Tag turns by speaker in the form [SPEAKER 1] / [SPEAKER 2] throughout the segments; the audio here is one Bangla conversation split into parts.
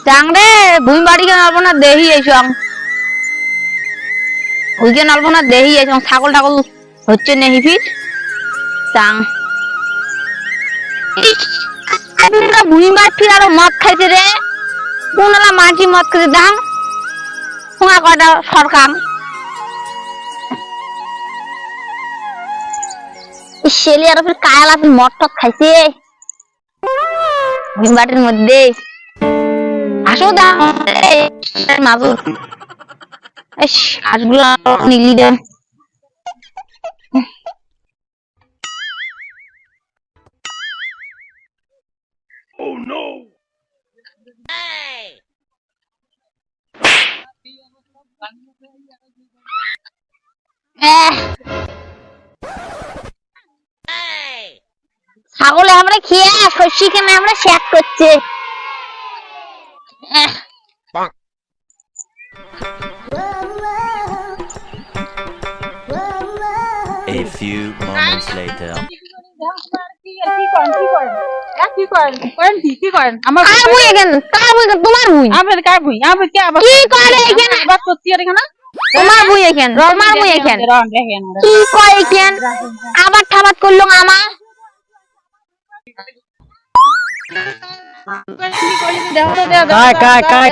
[SPEAKER 1] চাংরে ভুই বাড়ি কেন অল্প না দেহি এইসব ওই কেন অল্প না দেহি এইসব ছাগল টাগল হচ্ছে নেহি ফির চাং ভুই বাড়ি ফির আরো মদ খাইছে রে কোনলা মাঝি মদ খাইছে দাম শোনা কয়টা সরকার শেলি আর ফির কায়লা ফির মদ টদ খাইছে ভুই বাড়ির মধ্যে আসো দা মাগুর হাঁসগুলো নিলি দে ছাগলে আমরা খেয়ে শস্য খেয়ে আমরা শেক করছে
[SPEAKER 2] A few moments later.
[SPEAKER 1] আবার ঠাবাত করলো আমার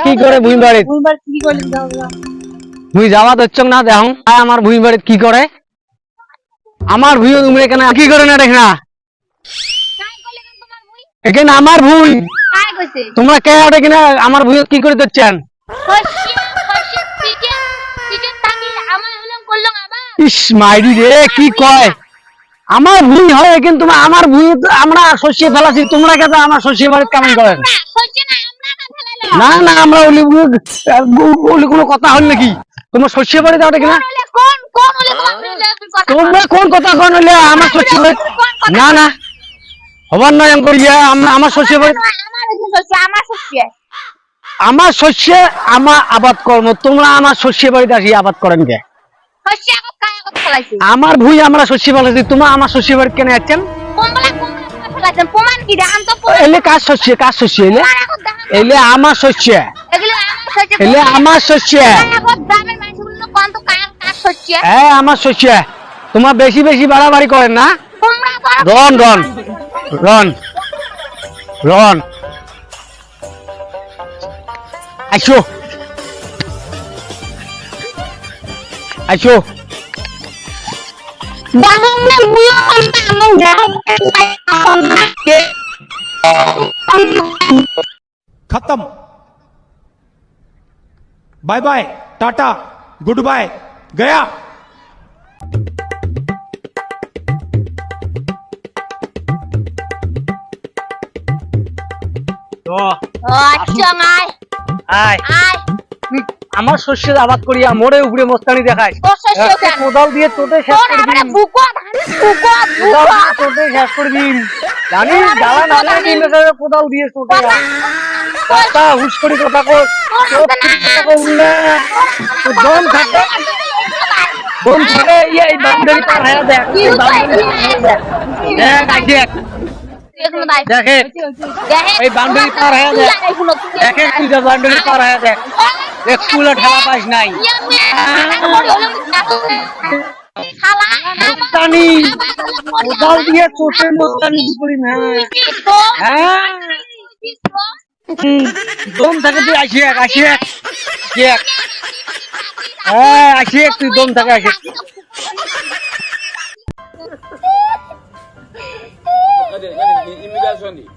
[SPEAKER 3] কি করে ভুই বাড়ি মুই যাওয়া হচ্ছ না দেখো আমার ভুই বাড়ি কি করে আমার ভুই তুমি এখানে কি করে না দেখ না এখানে আমার ভুই তোমরা কে আটে কিনা আমার ভুই কি করে দিচ্ছেন ইস মাইরি রে কি কয় আমার ভুই হয় কিন্তু আমার ভুই আমরা শস্য ফেলাছি তোমরা কে আমার শস্য বাড়ি কেমন করেন না না আমরা ওলি কোনো কথা হল নাকি তোমার শস্য বাড়ি যাওয়া কিনা তোমরা কোন কথা কোন হলে আমার শস্য বাড়ি না না হবার নয় করিয়া আমার শস্য বাড়ি আমার শস্য আমার আবাদ কর্ম তোমরা আমার শস্য বাড়িতে আসি আবাদ করেন কে আমার ভুই আমরা শস্য ফেলাছি তোমরা আমার শস্য বাড়ি কেন যাচ্ছেন এলে কার শস্য এলে এলে আমার শস্য এলে আমার শস্য হ্যাঁ আমার শস্য তোমার বেশি বেশি বাড়াবাড়ি করেন না রন রন রন রন আইসো আইসো
[SPEAKER 4] खत्म bye bye tata goodbye गया
[SPEAKER 3] আমার শস্যের আবাদ করিয়া মোড়ে উপরে মস্তানি দেখায় কোদাল দিয়ে তোতে শেষ করে দিন তোতে শেষ করে দিন জানিস জ্বালা না লাগে কোদাল দিয়ে তোতে কথা হুশ করি কথা কর দম থাকে দম থাকে এই বাউন্ডারি পার হয়ে দেখ দেখে এই বাউন্ডারি পার হয়ে দেখ দেখে তুই যে বাউন্ডারি পার হয়ে দেখ স্কুলে ঠেলা পাস নাই কোদাল দিয়ে চোখের মস্তানি করি না হ্যাঁ দম থাকে তুই আসি এক হ্যাঁ আসি এক তুই দম থাকে আসি
[SPEAKER 5] imigração ali.